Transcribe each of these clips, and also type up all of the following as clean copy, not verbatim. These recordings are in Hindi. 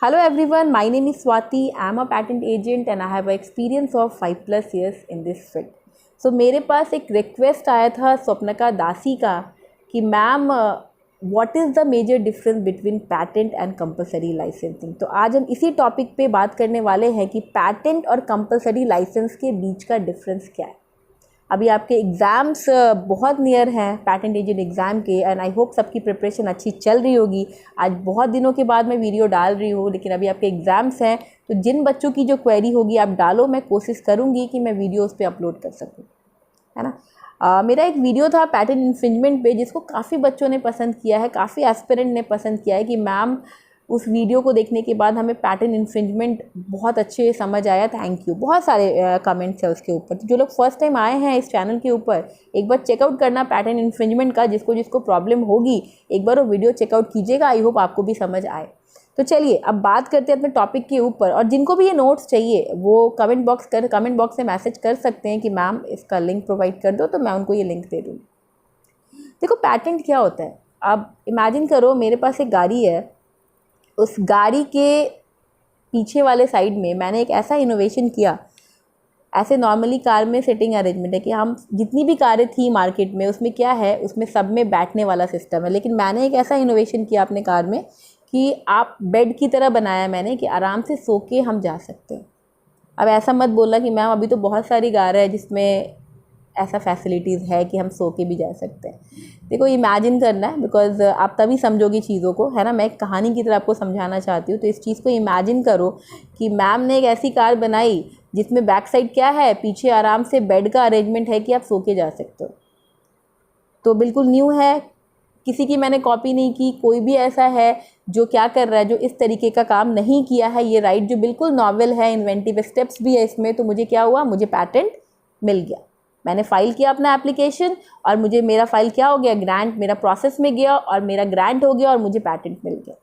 Hello everyone, my name is Swati. I am a patent agent and I have an experience of 5+ years in this field. So मेरे पास एक रिक्वेस्ट आया था स्वप्नका दासी का कि ma'am what is the major difference between patent and compulsory licensing. तो आज हम इसी टॉपिक पे बात करने वाले हैं कि पैटेंट और कंपलसरी लाइसेंस के बीच का डिफरेंस क्या है। अभी आपके एग्ज़ाम्स बहुत नियर हैं पैटेंट एजेंट एग्ज़ाम के, एंड आई होप सबकी प्रिपरेशन अच्छी चल रही होगी। आज बहुत दिनों के बाद मैं वीडियो डाल रही हूँ, लेकिन अभी आपके एग्ज़ाम्स हैं, तो जिन बच्चों की जो क्वेरी होगी आप डालो, मैं कोशिश करूँगी कि मैं वीडियो उस पर अपलोड कर सकूँ, है ना। मेरा एक वीडियो था पैटेंट इन्फ्रिंजमेंट पे, जिसको काफ़ी बच्चों ने पसंद किया है, काफ़ी एस्पिरेंट ने पसंद किया है कि मैम उस वीडियो को देखने के बाद हमें पैटेंट इन्फ्रिंजमेंट बहुत अच्छे समझ आया, थैंक यू। बहुत सारे कमेंट्स है उसके ऊपर। तो जो लोग फर्स्ट टाइम आए हैं इस चैनल के ऊपर, एक बार चेकआउट करना पैटेंट इन्फ्रिंजमेंट का, जिसको प्रॉब्लम होगी एक बार वो वीडियो चेकआउट कीजिएगा। आई होप आपको भी समझ आए। तो चलिए अब बात करते हैं अपने टॉपिक के ऊपर, और जिनको भी ये नोट्स चाहिए वो कमेंट बॉक्स में मैसेज कर सकते हैं कि मैम इसका लिंक प्रोवाइड कर दो, तो मैं उनको ये लिंक दे दूँगी। देखो पैटेंट क्या होता है, अब इमेजिन करो मेरे पास एक गाड़ी है, उस गाड़ी के पीछे वाले साइड में मैंने एक ऐसा इनोवेशन किया। ऐसे नॉर्मली कार में सेटिंग अरेंजमेंट है कि हम जितनी भी कारें थी मार्केट में, उसमें क्या है, उसमें सब में बैठने वाला सिस्टम है, लेकिन मैंने एक ऐसा इनोवेशन किया अपने कार में कि आप बेड की तरह बनाया मैंने कि आराम से सो के हम जा सकते हैं। अब ऐसा मत बोलना कि मैम अभी तो बहुत सारी कार है जिसमें ऐसा फैसिलिटीज़ है कि हम सो के भी जा सकते हैं। देखो इमेजिन करना है, बिकॉज आप तभी समझोगी चीज़ों को, है ना। मैं एक कहानी की तरह आपको समझाना चाहती हूँ। तो इस चीज़ को इमेजिन करो कि मैम ने एक ऐसी कार बनाई जिसमें बैक साइड क्या है, पीछे आराम से बेड का अरेंजमेंट है कि आप सो के जा सकते हो। तो बिल्कुल न्यू है, किसी की मैंने कॉपी नहीं की। कोई भी ऐसा है जो क्या कर रहा है, जो इस तरीके का काम नहीं किया है, ये राइट जो बिल्कुल नॉवेल है, इन्वेंटिव स्टेप्स भी है इसमें। तो मुझे क्या हुआ, मुझे पैटेंट मिल गया। मैंने फाइल किया अपना एप्लीकेशन और मुझे मेरा फाइल क्या हो गया, ग्रांट, मेरा प्रोसेस में गया और मेरा ग्रांट हो गया और मुझे पैटेंट मिल गया,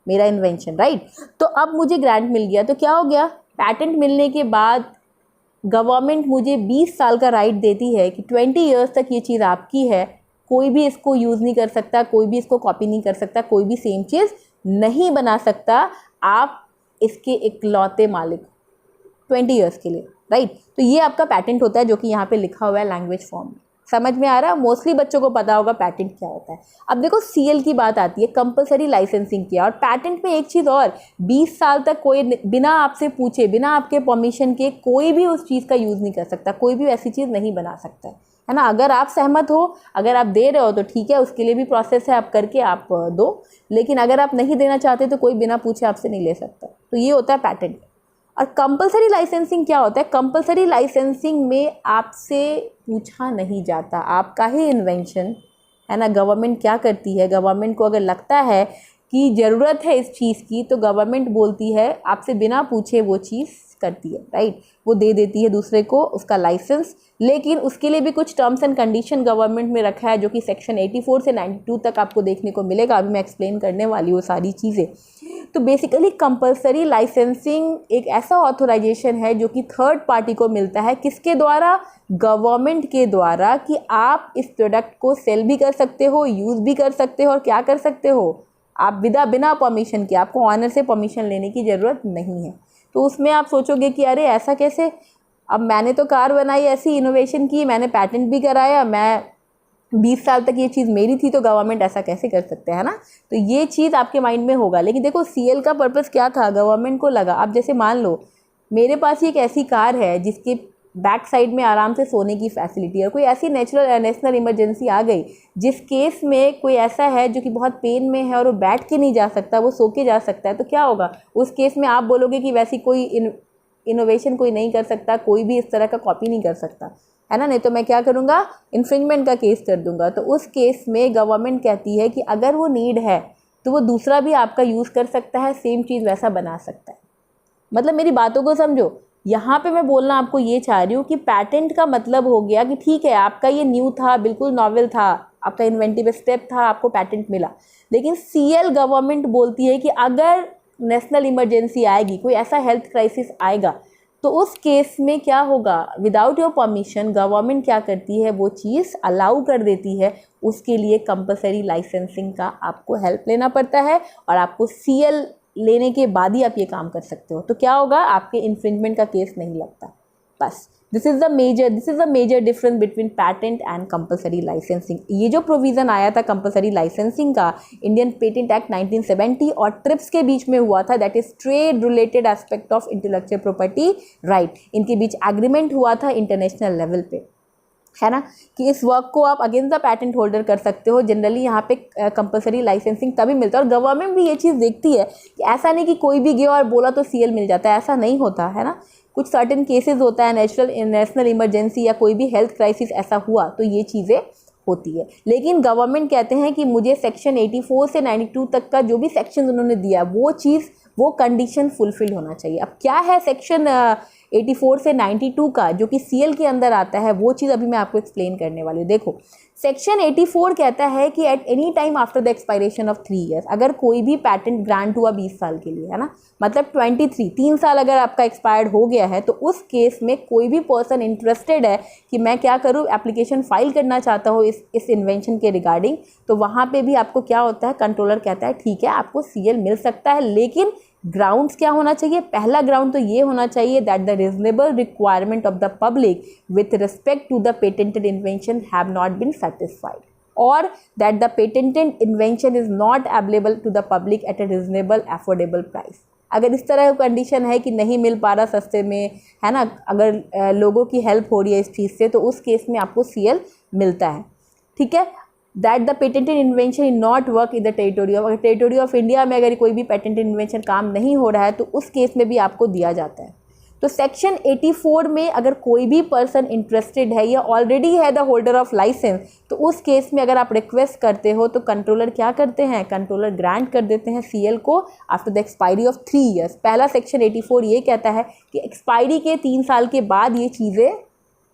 मेरा इन्वेंशन, राइट। तो अब मुझे ग्रांट मिल गया, तो क्या हो गया, पैटेंट मिलने के बाद गवर्नमेंट मुझे 20 साल का राइट देती है कि 20 ईयर्स तक ये चीज़ आपकी है, कोई भी इसको यूज़ नहीं कर सकता, कोई भी इसको कॉपी नहीं कर सकता, कोई भी सेम चीज़ नहीं बना सकता, आप इसके इकलौते मालिक 20 ईयर्स के लिए, राइट। तो ये आपका पैटेंट होता है, जो कि यहाँ पे लिखा हुआ है लैंग्वेज फॉर्म में। समझ में आ रहा है, मोस्टली बच्चों को पता होगा पैटेंट क्या होता है। अब देखो सीएल की बात आती है, कंपलसरी लाइसेंसिंग की। और पैटेंट में एक चीज़ और, 20 साल तक कोई बिना आपसे पूछे, बिना आपके परमिशन के कोई भी उस चीज़ का यूज़ नहीं कर सकता, कोई भी ऐसी चीज़ नहीं बना सकता है ना। अगर आप सहमत हो, अगर आप दे रहे हो तो ठीक है, उसके लिए भी प्रोसेस है, आप करके आप दो। लेकिन अगर आप नहीं देना चाहते तो कोई बिना पूछे आपसे नहीं ले सकता। तो ये होता है पैटेंट। और कंपलसरी लाइसेंसिंग क्या होता है, कंपलसरी लाइसेंसिंग में आपसे पूछा नहीं जाता, आपका ही इन्वेंशन है ना। गवर्नमेंट क्या करती है, गवर्नमेंट को अगर लगता है कि ज़रूरत है इस चीज़ की, तो गवर्नमेंट बोलती है, आपसे बिना पूछे वो चीज़ करती है, राइट। वो दे देती है दूसरे को उसका लाइसेंस, लेकिन उसके लिए भी कुछ टर्म्स एंड कंडीशन गवर्नमेंट में रखा है, जो कि सेक्शन 84 से 92 तक आपको देखने को मिलेगा। अभी मैं एक्सप्लेन करने वाली हूँ सारी चीज़ें। तो बेसिकली कंपलसरी लाइसेंसिंग एक ऐसा ऑथोराइजेशन है जो कि थर्ड पार्टी को मिलता है, किसके द्वारा, गवर्नमेंट के द्वारा, कि आप इस प्रोडक्ट को सेल भी कर सकते हो, यूज़ भी कर सकते हो, और क्या कर सकते हो, आप बिना परमिशन के, आपको ऑनर से परमिशन लेने की ज़रूरत नहीं है। तो उसमें आप सोचोगे कि अरे ऐसा कैसे, अब मैंने तो कार बनाई, ऐसी इनोवेशन की, मैंने पैटेंट भी कराया, मैं 20 साल तक ये चीज़ मेरी थी, तो गवर्नमेंट ऐसा कैसे कर सकते हैं ना। तो ये चीज़ आपके माइंड में होगा। लेकिन देखो सीएल का पर्पस क्या था, गवर्नमेंट को लगा, अब जैसे मान लो मेरे पास एक ऐसी कार है जिसके बैक साइड में आराम से सोने की फैसिलिटी है, और कोई ऐसी नेशनल इमरजेंसी आ गई जिस केस में कोई ऐसा है जो कि बहुत पेन में है और वो बैठ के नहीं जा सकता, वो सो के जा सकता है, तो क्या होगा, उस केस में आप बोलोगे कि वैसी कोई इनोवेशन कोई नहीं कर सकता, कोई भी इस तरह का कॉपी नहीं कर सकता, है ना। नहीं तो मैं क्या करूँगा, इन्फ्रिंजमेंट का केस कर दूंगा। तो उस केस में गवर्नमेंट कहती है कि अगर वो नीड है तो वो दूसरा भी आपका यूज़ कर सकता है, सेम चीज़ वैसा बना सकता है। मतलब मेरी बातों को समझो, यहाँ पे मैं बोलना आपको ये चाह रही हूँ कि पैटेंट का मतलब हो गया कि ठीक है, आपका ये न्यू था, बिल्कुल नॉवेल था, आपका इन्वेंटिव स्टेप था, आपको पैटेंट मिला। लेकिन सीएल गवर्नमेंट बोलती है कि अगर नेशनल इमरजेंसी आएगी, कोई ऐसा हेल्थ क्राइसिस आएगा, तो उस केस में क्या होगा, विदाउट योर परमिशन गवर्नमेंट क्या करती है, वो चीज़ अलाउ कर देती है। उसके लिए कंपलसरी लाइसेंसिंग का आपको हेल्प लेना पड़ता है और आपको सीएल लेने के बाद ही आप ये काम कर सकते हो, तो क्या होगा, आपके इन्फ्रिंजमेंट का केस नहीं लगता। बस this is the major difference between patent and compulsory licensing. ये जो प्रोविज़न आया था कंपलसरी लाइसेंसिंग का इंडियन पेटेंट एक्ट 1970 और ट्रिप्स के बीच में हुआ था, that is trade related aspect of intellectual property right. इनके बीच एग्रीमेंट हुआ था इंटरनेशनल लेवल पे, है ना, कि इस वर्क को आप अगेंस्ट द पैटेंट होल्डर कर सकते हो। जनरली यहाँ पे कंपलसरी लाइसेंसिंग तभी मिलता है, और गवर्नमेंट भी ये चीज़ देखती है कि ऐसा नहीं कि कोई भी गया और बोला तो सीएल मिल जाता है, ऐसा नहीं होता है ना। कुछ सर्टेन केसेस होता है, नेशनल इमरजेंसी या कोई भी हेल्थ क्राइसिस ऐसा हुआ तो ये चीज़ें होती है। लेकिन गवर्नमेंट कहते हैं कि मुझे सेक्शन 84 से 92 तक का जो भी सेक्शन उन्होंने दिया वो कंडीशन फुलफिल होना चाहिए। अब क्या है सेक्शन 84 से 92 का जो कि सीएल के अंदर आता है, वो चीज़ अभी मैं आपको एक्सप्लेन करने वाली हूँ। देखो सेक्शन 84 कहता है कि at any time after the expiration of 3 years, अगर कोई भी पैटेंट ग्रांट हुआ 20 साल के लिए, है ना, मतलब 3 साल अगर आपका एक्सपायर्ड हो गया है, तो उस केस में कोई भी पर्सन इंटरेस्टेड है कि मैं क्या करूँ, एप्लीकेशन फाइल करना चाहता हूँ इस इन्वेंशन के रिगार्डिंग, तो वहाँ पे भी आपको क्या होता है, कंट्रोलर कहता है ठीक है आपको सीएल मिल सकता है, लेकिन ग्राउंड्स क्या होना चाहिए। पहला ग्राउंड तो ये होना चाहिए that the reasonable requirement of the public with respect to the patented invention have not been satisfied, और that the patented invention is not available to the public at a reasonable affordable price. अगर इस तरह का कंडीशन है कि नहीं मिल पा रहा सस्ते में, है ना, अगर लोगों की हेल्प हो रही है इस चीज़ से, तो उस केस में आपको सीएल मिलता है, ठीक है। That the patented invention in not work in the territory of India में अगर कोई भी पेटेंटेड इन्वेंशन काम नहीं हो रहा है तो उस केस में भी आपको दिया जाता है। तो सेक्शन 84 में अगर कोई भी पर्सन इंटरेस्टेड है या ऑलरेडी है द होल्डर ऑफ लाइसेंस, तो उस केस में अगर आप रिक्वेस्ट करते हो तो कंट्रोलर क्या करते हैं, कंट्रोलर ग्रांट कर देते हैं सीएल को after the expiry of 3 years. पहला सेक्शन 84 ये कहता है कि एक्सपायरी के 3 साल के बाद ये चीज़ें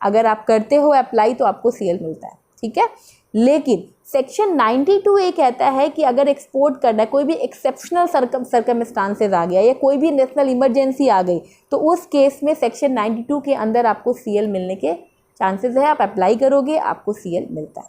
अगर आप करते हो अप्लाई तो आपको सीएल मिलता है, ठीक है। लेकिन सेक्शन 92 ये कहता है कि अगर एक्सपोर्ट करना है, कोई भी एक्सेप्शनल सर्कमस्टांसेस आ गया या कोई भी नेशनल इमरजेंसी आ गई, तो उस केस में सेक्शन 92 के अंदर आपको सीएल मिलने के चांसेस है। आप अप्लाई करोगे आपको सीएल मिलता है,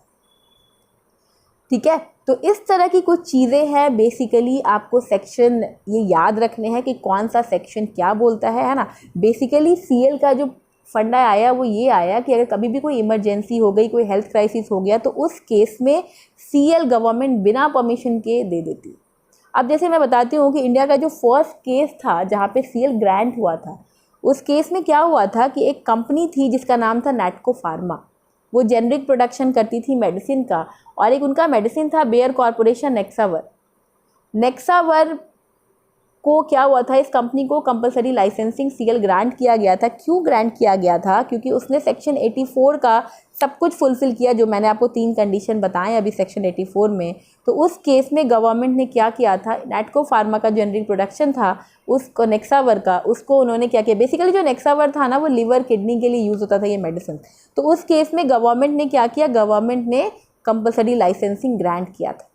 ठीक है। तो इस तरह की कुछ चीज़ें हैं, बेसिकली आपको सेक्शन ये याद रखने हैं कि कौन सा सेक्शन क्या बोलता है ना। बेसिकली सीएल का जो फंडा आया वो ये आया कि अगर कभी भी कोई इमरजेंसी हो गई, कोई हेल्थ क्राइसिस हो गया, तो उस केस में सीएल गवर्नमेंट बिना परमिशन के दे देती है। अब जैसे मैं बताती हूँ कि इंडिया का जो फर्स्ट केस था जहाँ पे सीएल ग्रांट हुआ था, उस केस में क्या हुआ था कि एक कंपनी थी जिसका नाम था नैटको फार्मा, वो जेनरिक प्रोडक्शन करती थी मेडिसिन का, और एक उनका मेडिसिन था बेयर कॉरपोरेशन नेक्सावर को क्या हुआ था, इस कंपनी को कंपलसरी लाइसेंसिंग सीएल ग्रांट किया गया था। क्यों ग्रांट किया गया था, क्योंकि उसने सेक्शन 84 का सब कुछ फुलफिल किया, जो मैंने आपको 3 कंडीशन बताएं अभी सेक्शन 84 में। तो उस केस में गवर्नमेंट ने क्या किया था, नैटको फार्मा का जेनरिक प्रोडक्शन था उसको नेक्सावर का, उसको उन्होंने क्या किया, बेसिकली जो नेक्सावर था ना वो लिवर किडनी के लिए यूज़ होता था ये मेडिसिन। तो उस केस में गवर्नमेंट ने क्या किया, गवर्नमेंट ने कंपलसरी लाइसेंसिंग ग्रांट किया था।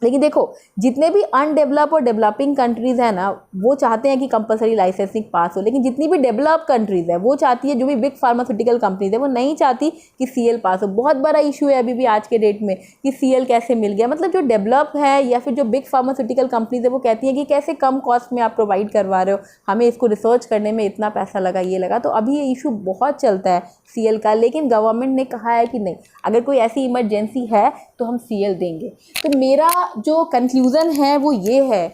लेकिन देखो जितने भी अनडेवलप और डेवलपिंग कंट्रीज़ हैं ना, वो चाहते हैं कि कंपलसरी लाइसेंसिंग पास हो, लेकिन जितनी भी डेवलप कंट्रीज़ है वो चाहती है, जो भी बिग फार्मास्यूटिकल कंपनीज है वो नहीं चाहती कि सीएल पास हो। बहुत बड़ा इशू है अभी भी आज के डेट में कि सीएल कैसे मिल गया, मतलब जो डेवलप है या फिर जो बिग फार्मास्यूटिकल कंपनीज है वो कहती है कि कैसे कम कॉस्ट में आप प्रोवाइड करवा रहे हो, हमें इसको रिसर्च करने में इतना पैसा लगा, ये लगा। तो अभी ये इशू बहुत चलता है सीएल का, लेकिन गवर्नमेंट ने कहा है कि नहीं, अगर कोई ऐसी इमरजेंसी है तो हम सीएल देंगे। तो मेरा जो कंक्लूज़न है वो ये है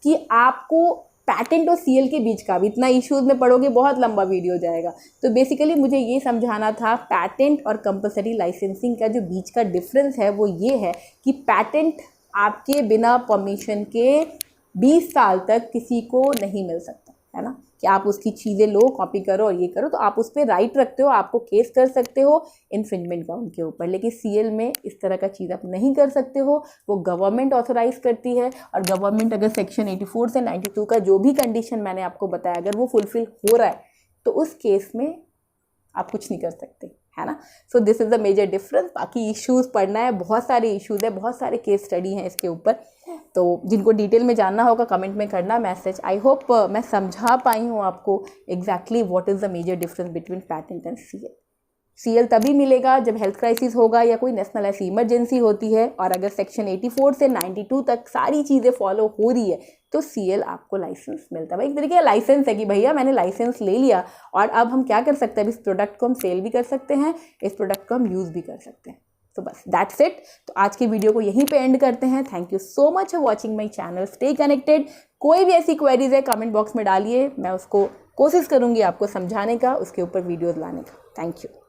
कि आपको पैटेंट और सीएल के बीच का भी, इतना इश्यूज में पढ़ोगे बहुत लंबा वीडियो जाएगा, तो बेसिकली मुझे ये समझाना था पैटेंट और कंपलसरी लाइसेंसिंग का जो बीच का डिफरेंस है वो ये है कि पैटेंट आपके बिना परमिशन के 20 साल तक किसी को नहीं मिल सकता, है ना, कि आप उसकी चीज़ें लो, कॉपी करो और ये करो, तो आप उस पर राइट रखते हो, आपको केस कर सकते हो इन्फ्रिंजमेंट का उनके ऊपर। लेकिन सीएल में इस तरह का चीज़ आप नहीं कर सकते हो, वो गवर्नमेंट ऑथोराइज करती है, और गवर्नमेंट अगर सेक्शन 84 से 92 का जो भी कंडीशन मैंने आपको बताया अगर वो फुलफिल हो रहा है तो उस केस में आप कुछ नहीं कर सकते, है ना। So this is the major difference. बाकी इश्यूज़ पढ़ना है, बहुत सारे इश्यूज़ है, बहुत सारे केस स्टडी हैं इसके ऊपर, तो जिनको डिटेल में जानना होगा कमेंट में करना मैसेज। आई होप मैं समझा पाई हूँ आपको exactly what is the major difference between patent and CL. CL तभी मिलेगा जब हेल्थ क्राइसिस होगा या कोई नेशनल ऐसी इमरजेंसी होती है, और अगर सेक्शन 84 से 92 तक सारी चीज़ें फॉलो हो रही है तो CL आपको लाइसेंस मिलता है। भाई एक तरीके का लाइसेंस है कि भैया मैंने लाइसेंस ले लिया और अब हम क्या कर सकते हैं, इस प्रोडक्ट को हम सेल भी कर सकते हैं, इस प्रोडक्ट को हम यूज़ भी कर सकते हैं। तो बस दैट्स इट। तो आज की वीडियो को यहीं पे एंड करते हैं। Thank you so much for watching my channel. Stay connected. कोई भी ऐसी क्वेरीज है कमेंट बॉक्स में डालिए, मैं उसको कोशिश करूँगी आपको समझाने का, उसके ऊपर वीडियोज़ लाने का। Thank you.